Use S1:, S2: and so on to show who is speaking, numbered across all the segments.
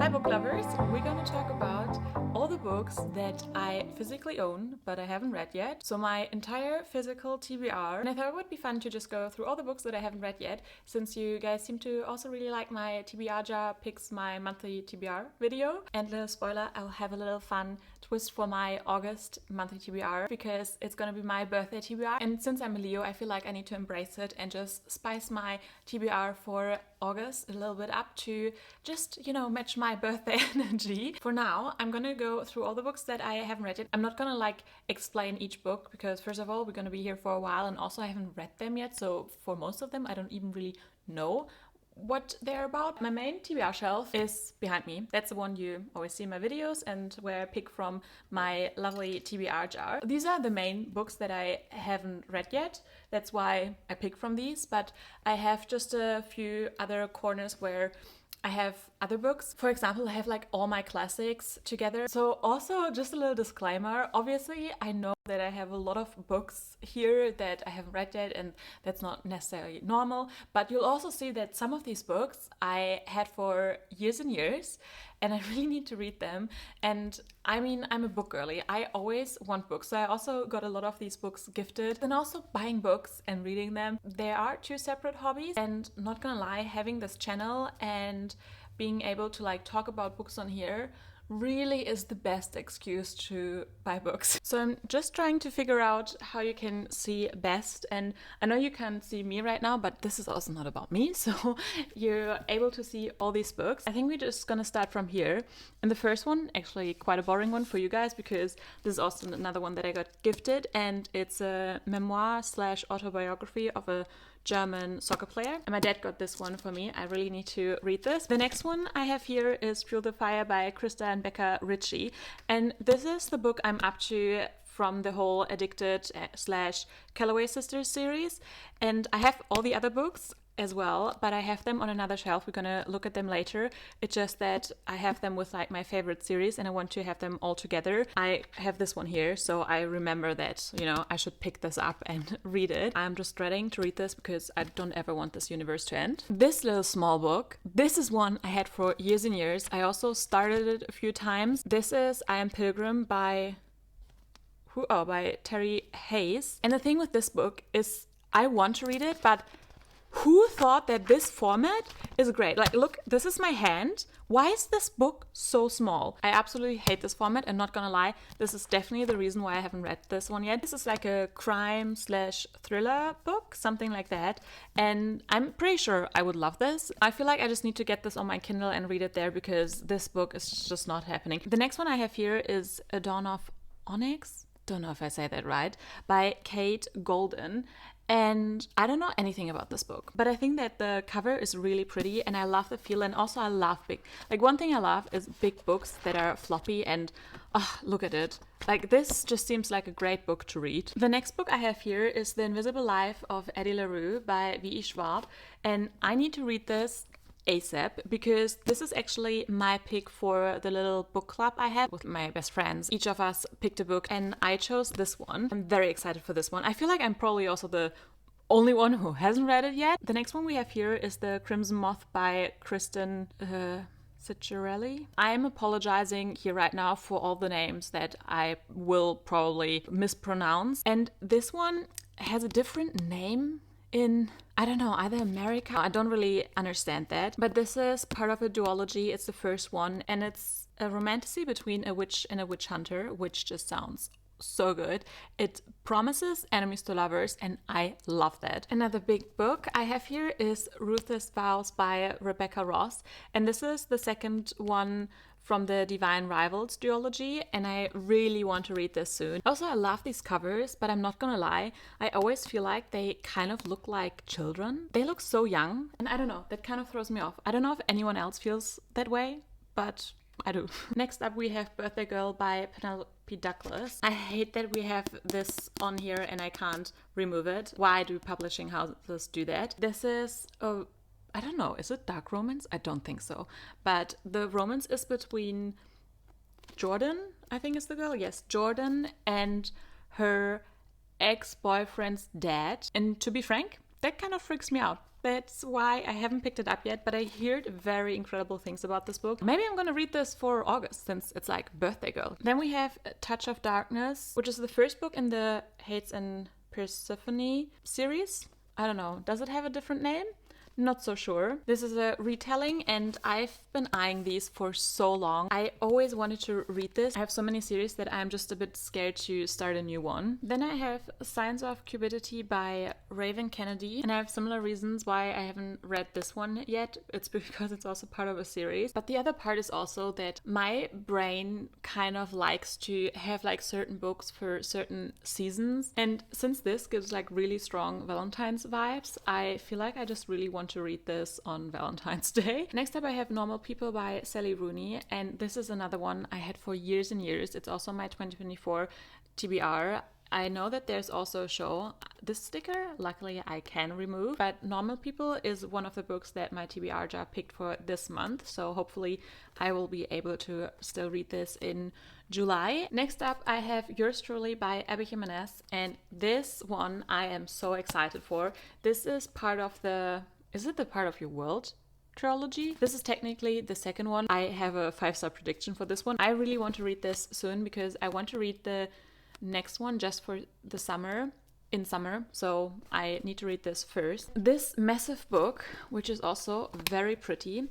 S1: Hi book lovers, we're gonna talk about all the books that I physically own but I haven't read yet. So my entire physical TBR. And I thought it would be fun to just go through all the books that I haven't read yet, since you guys seem to also really like my TBR jar picks my monthly TBR video. And little spoiler, I'll have a little fun twist for my August monthly TBR because it's gonna be my birthday TBR. And since I'm a Leo, I feel like I need to embrace it and just spice my TBR for August a little bit up to just, match my birthday energy. For now, I'm gonna go through all the books that I haven't read yet. I'm not gonna explain each book because first of all, we're gonna be here for a while and also I haven't read them yet. So for most of them, I don't even really know what they're about. My main TBR shelf is behind me. That's the one you always see in my videos and where I pick from my lovely TBR jar. These are the main books that I haven't read yet. That's why I pick from these, but I have just a few other corners where I have other books. For example, I have all my classics together. So also just a little disclaimer, obviously I know that I have a lot of books here that I haven't read yet and that's not necessarily normal, but you'll also see that some of these books I had for years and years and I really need to read them. And I mean, I'm a book girly. I always want books. So I also got a lot of these books gifted. And also buying books and reading them, they are two separate hobbies. And not gonna lie, having this channel and being able to talk about books on here really is the best excuse to buy books. So I'm just trying to figure out how you can see best, and I know you can't see me right now, but this is also not about me, so you're able to see all these books. I think we're just gonna start from here. And the first one, actually quite a boring one for you guys because this is also another one that I got gifted, and it's a memoir / autobiography of a German soccer player. And my dad got this one for me. I really need to read this. The next one I have here is Fuel the Fire by Krista and Becca Ritchie. And this is the book I'm up to from the whole Addicted / Calloway Sisters series. And I have all the other books as well, but I have them on another shelf. We're gonna look at them later. It's just that I have them with my favorite series and I want to have them all together. I have this one here, so I remember that, I should pick this up and read it. I'm just dreading to read this because I don't ever want this universe to end. This little small book, this is one I had for years and years. I also started it a few times. This is I Am Pilgrim by Terry Hayes. And the thing with this book is I want to read it, but who thought that this format is great? Look, this is my hand. Why is this book so small? I absolutely hate this format, and not gonna lie, this is definitely the reason why I haven't read this one yet. This is like a crime / thriller book, something like that. And I'm pretty sure I would love this. I feel like I just need to get this on my Kindle and read it there because this book is just not happening. The next one I have here is A Dawn of Onyx. Don't know if I say that right, by Kate Golden. And I don't know anything about this book, but I think that the cover is really pretty and I love the feel, and also I love big, one thing I love is big books that are floppy and look at it. This just seems like a great book to read. The next book I have here is The Invisible Life of Eddie LaRue by V.E. Schwab, and I need to read this ASAP because this is actually my pick for the little book club I have with my best friends. Each of us picked a book and I chose this one. I'm very excited for this one. I feel like I'm probably also the only one who hasn't read it yet. The next one we have here is The Crimson Moth by Kristen Ciccarelli. I'm apologizing here right now for all the names that I will probably mispronounce. And this one has a different name in, I don't know, either America. I don't really understand that. But this is part of a duology. It's the first one, and it's a romantasy between a witch and a witch hunter, which just sounds so good. It promises enemies to lovers, and I love that. Another big book I have here is Ruthless Vows by Rebecca Ross, and this is the second one from the Divine Rivals duology, and I really want to read this soon. Also, I love these covers, but I'm not gonna lie, I always feel like they kind of look like children. They look so young, and I don't know, that kind of throws me off. I don't know if anyone else feels that way, but I do. Next up we have Birthday Girl by Penelope Douglas. I hate that we have this on here and I can't remove it. Why do publishing houses do that? This is I don't know, is it dark romance? I don't think so. But the romance is between Jordan, I think is the girl. Yes, Jordan and her ex-boyfriend's dad. And to be frank, that kind of freaks me out. That's why I haven't picked it up yet, but I heard very incredible things about this book. Maybe I'm gonna read this for August, since it's like birthday girl. Then we have Touch of Darkness, which is the first book in the Hades and Persephone series. I don't know, does it have a different name? Not so sure. This is a retelling, and I've been eyeing these for so long. I always wanted to read this. I have so many series that I'm just a bit scared to start a new one. Then I have Signs of Cupidity by Raven Kennedy, and I have similar reasons why I haven't read this one yet. It's because it's also part of a series. But the other part is also that my brain kind of likes to have like certain books for certain seasons. And since this gives like really strong Valentine's vibes, I feel like I just really want to read this on Valentine's Day. Next up I have Normal People by Sally Rooney, and this is another one I had for years and years. It's also my 2024 TBR. I know that there's also a show. This sticker, luckily I can remove, but Normal People is one of the books that my TBR jar picked for this month, so hopefully I will be able to still read this in July. Next up I have Yours Truly by Abby Jimenez, and this one I am so excited for. This is part of the... Is it the Part of Your World trilogy? This is technically the second one. I have a 5-star prediction for this one. I really want to read this soon because I want to read the next one just for the summer, in summer. So I need to read this first. This massive book, which is also very pretty,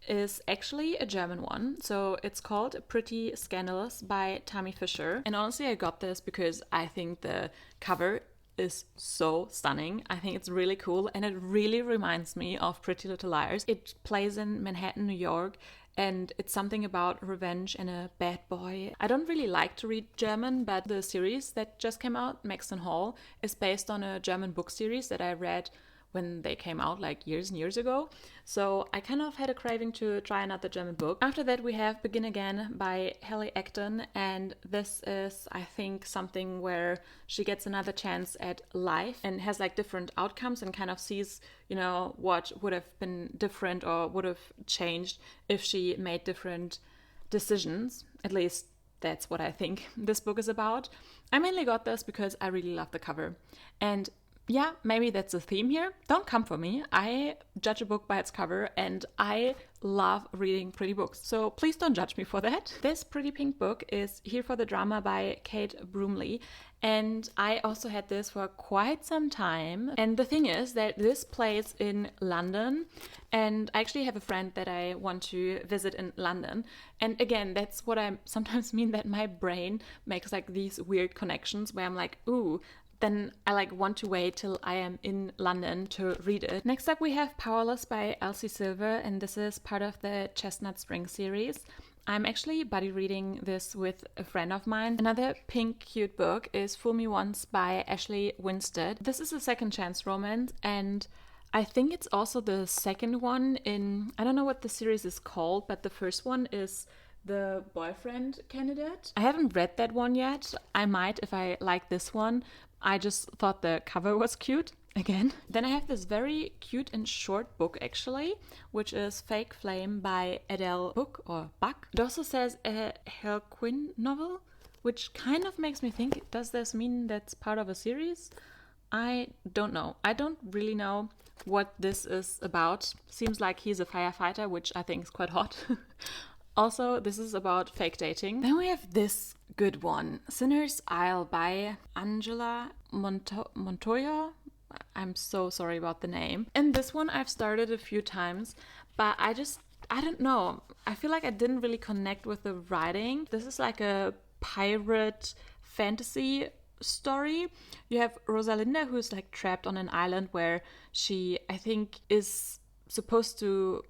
S1: is actually a German one. So it's called Pretty Scandalous by Tammy Fisher. And honestly, I got this because I think the cover is so stunning. I think it's really cool, and it really reminds me of Pretty Little Liars. It plays in Manhattan, New York, and it's something about revenge and a bad boy. I don't really like to read German, but the series that just came out, Maxton Hall, is based on a German book series that I read when they came out like years and years ago. So I kind of had a craving to try another German book. After that we have Begin Again by Hallie Acton, and this is, I think, something where she gets another chance at life and has like different outcomes and kind of sees, you know, what would have been different or would have changed if she made different decisions. At least that's what I think this book is about. I mainly got this because I really love the cover, and yeah, maybe that's a theme here. Don't come for me. I judge a book by its cover, and I love reading pretty books. So please don't judge me for that. This pretty pink book is Here for the Drama by Kate Bromley. And I also had this for quite some time. And the thing is that this plays in London. And I actually have a friend that I want to visit in London. And again, that's what I sometimes mean, that my brain makes like these weird connections where I'm like, ooh, then I like want to wait till I am in London to read it. Next up we have Powerless by Elsie Silver, and this is part of the Chestnut Spring series. I'm actually buddy reading this with a friend of mine. Another pink cute book is Fool Me Once by Ashley Winstead. This is a second chance romance, and I think it's also the second one in, I don't know what the series is called, but the first one is The Boyfriend Candidate. I haven't read that one yet. I might if I like this one. I just thought the cover was cute, again. Then I have this very cute and short book actually, which is Fake Flame by Adele Buck. It also says a Harlequin novel, which kind of makes me think, does this mean that's part of a series? I don't know. I don't really know what this is about. Seems like he's a firefighter, which I think is quite hot. Also, this is about fake dating. Then we have this good one, Sinner's Isle by Angela Montoya. I'm so sorry about the name. And this one I've started a few times, but I don't know. I feel like I didn't really connect with the writing. This is like a pirate fantasy story. You have Rosalinda, who's like trapped on an island where she, I think, is supposed to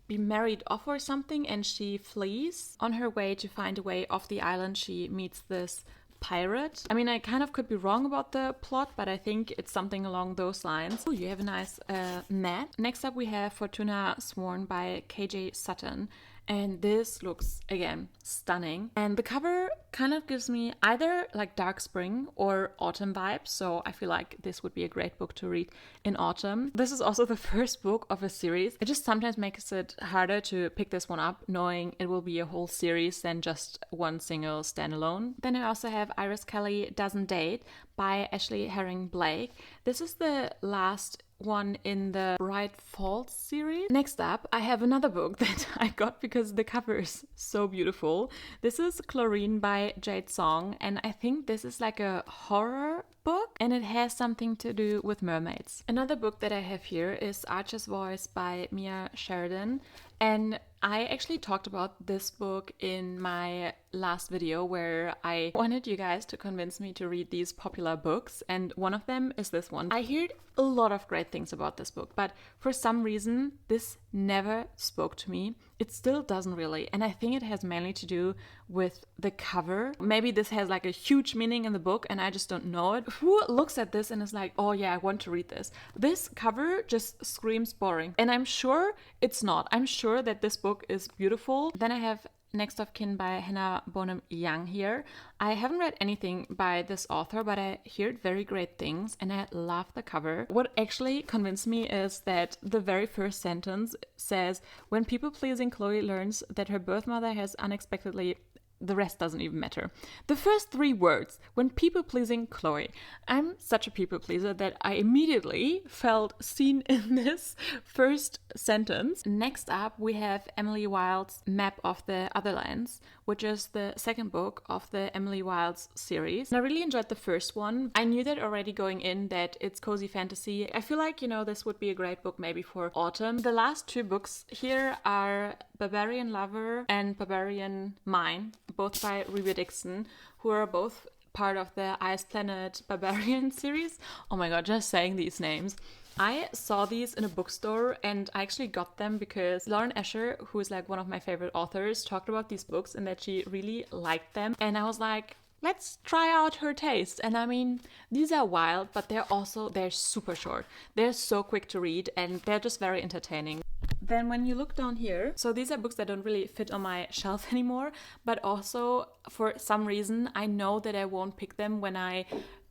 S1: be married off or something, and she flees. On her way to find a way off the island, she meets this pirate. I mean, I kind of could be wrong about the plot, but I think it's something along those lines. Oh, you have a nice map. Next up we have Fortuna Sworn by KJ Sutton. And this looks, again, stunning. And the cover kind of gives me either like dark spring or autumn vibes. So I feel like this would be a great book to read in autumn. This is also the first book of a series. It just sometimes makes it harder to pick this one up, knowing it will be a whole series than just one single standalone. Then I also have Iris Kelly Doesn't Date by Ashley Herring Blake. This is the last one in the Bright Falls series. Next up, I have another book that I got because the cover is so beautiful. This is Chlorine by Jade Song, and I think this is like a horror book, and it has something to do with mermaids. Another book that I have here is Archer's Voice by Mia Sheridan, and I actually talked about this book in my last video where I wanted you guys to convince me to read these popular books, and one of them is this one. I heard a lot of great things about this book, but for some reason this never spoke to me. It still doesn't really, and I think it has mainly to do with the cover. Maybe this has like a huge meaning in the book and I just don't know it. Who looks at this and is like, oh yeah, I want to read this? This cover just screams boring, and I'm sure it's not. I'm sure that this book is beautiful. Then I have Next of Kin by Hannah Bonham Young here. I haven't read anything by this author, but I heard very great things and I love the cover. What actually convinced me is that the very first sentence says, when people-pleasing Chloe learns that her birth mother has unexpectedly... The rest doesn't even matter. The first 3 words, when people-pleasing Chloe. I'm such a people-pleaser that I immediately felt seen in this first sentence. Next up, we have Emily Wilde's Map of the Otherlands, which is the second book of the Emily Wilde's series. And I really enjoyed the first one. I knew that already going in that it's cozy fantasy. I feel like, this would be a great book maybe for autumn. The last 2 books here are Barbarian Lover and Barbarian Mine, both by Reba Dixon, who are both part of the Ice Planet Barbarian series. Oh my god, just saying these names. I saw these in a bookstore and I actually got them because Lauren Escher, who is like one of my favorite authors, talked about these books and that she really liked them. And I was like, let's try out her taste. And I mean, these are wild, but they're super short. They're so quick to read and they're just very entertaining. Then when you look down here, so these are books that don't really fit on my shelf anymore, but also for some reason I know that I won't pick them when I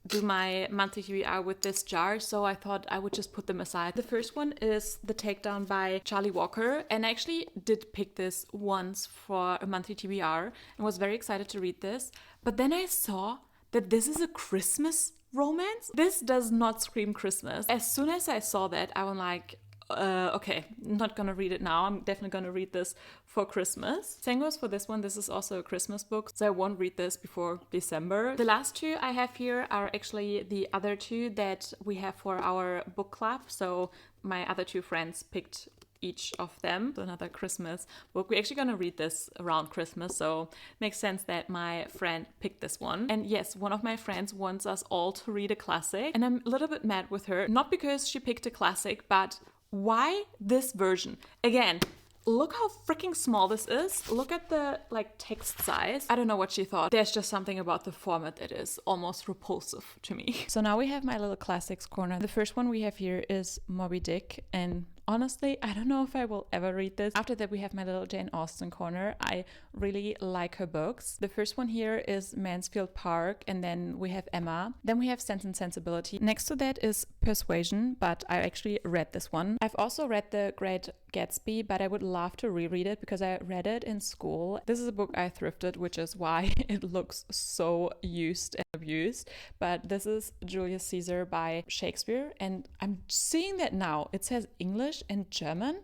S1: do my monthly TBR with this jar, so I thought I would just put them aside. The first one is The Takedown by Charlie Walker, and I actually did pick this once for a monthly TBR and was very excited to read this, but then I saw that this is a Christmas romance. This does not scream Christmas. As soon as I saw that, I was like, okay, I'm not gonna read it now. I'm definitely gonna read this for Christmas. Same goes for this one. This is also a Christmas book, so I won't read this before December. The last 2 I have here are actually the other 2 that we have for our book club. So my other 2 friends picked each of them. So another Christmas book. We're actually gonna read this around Christmas, so it makes sense that my friend picked this one. And yes, one of my friends wants us all to read a classic, and I'm a little bit mad with her. Not because she picked a classic, but why this version? Again, look how freaking small this is. Look at the text size. I don't know what she thought. There's just something about the format that is almost repulsive to me. So now we have my little classics corner. The first one we have here is Moby Dick, and honestly, I don't know if I will ever read this. After that, we have my little Jane Austen corner. I really like her books. The first one here is Mansfield Park, and then we have Emma. Then we have Sense and Sensibility. Next to that is Persuasion, but I actually read this one. I've also read The Great Gatsby, but I would love to reread it because I read it in school. This is a book I thrifted, which is why it looks so used and abused. But this is Julius Caesar by Shakespeare, and I'm seeing that now. It says English and German,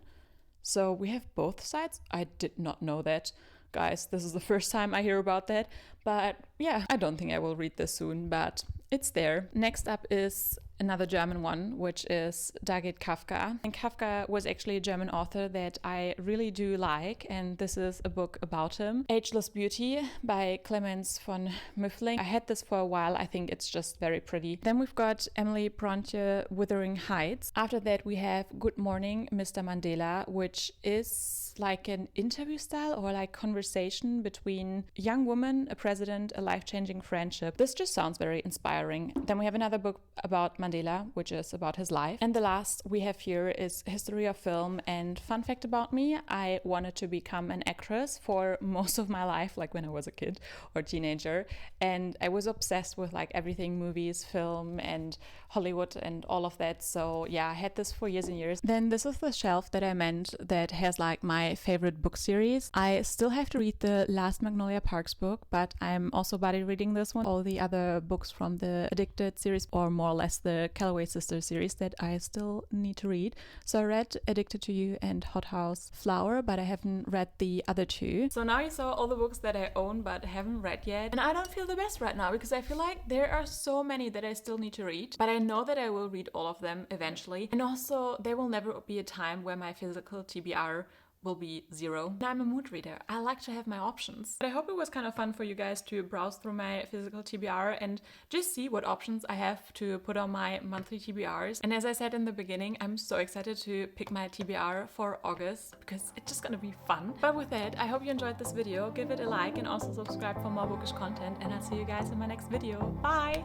S1: so we have both sides. I did not know that, guys. This is the first time I hear about that, but yeah, I don't think I will read this soon, but it's there. Next up is another German one, which is David Kafka. And Kafka was actually a German author that I really do like, and this is a book about him. Ageless Beauty by Clemens von Müffling. I had this for a while. I think it's just very pretty. Then we've got Emily Bronte, Wuthering Heights. After that, we have Good Morning, Mr. Mandela, which is like an interview style or like conversation between a young woman, a president, a life-changing friendship. This just sounds very inspiring. Then we have another book about Mandela, which is about his life. And the last we have here is History of Film. And fun fact about me, I wanted to become an actress for most of my life, like when I was a kid or teenager. And I was obsessed with like everything, movies, film, and Hollywood and all of that. So yeah, I had this for years and years. Then this is the shelf that I meant that has like my favorite book series. I still have to read the last Magnolia Parks book, but I'm also buddy reading this one. All the other books from the the Addicted series, or more or less the Calloway Sisters series, that I still need to read. So I read Addicted to You and Hothouse Flower, but I haven't read the other two. So now you saw all the books that I own but haven't read yet. And I don't feel the best right now because I feel like there are so many that I still need to read. But I know that I will read all of them eventually. And also there will never be a time where my physical TBR will be 0. I'm a mood reader. I like to have my options. But I hope it was kind of fun for you guys to browse through my physical TBR and just see what options I have to put on my monthly TBRs. And as I said in the beginning, I'm so excited to pick my TBR for August because it's just gonna be fun. But with that, I hope you enjoyed this video. Give it a like and also subscribe for more bookish content, and I'll see you guys in my next video. Bye!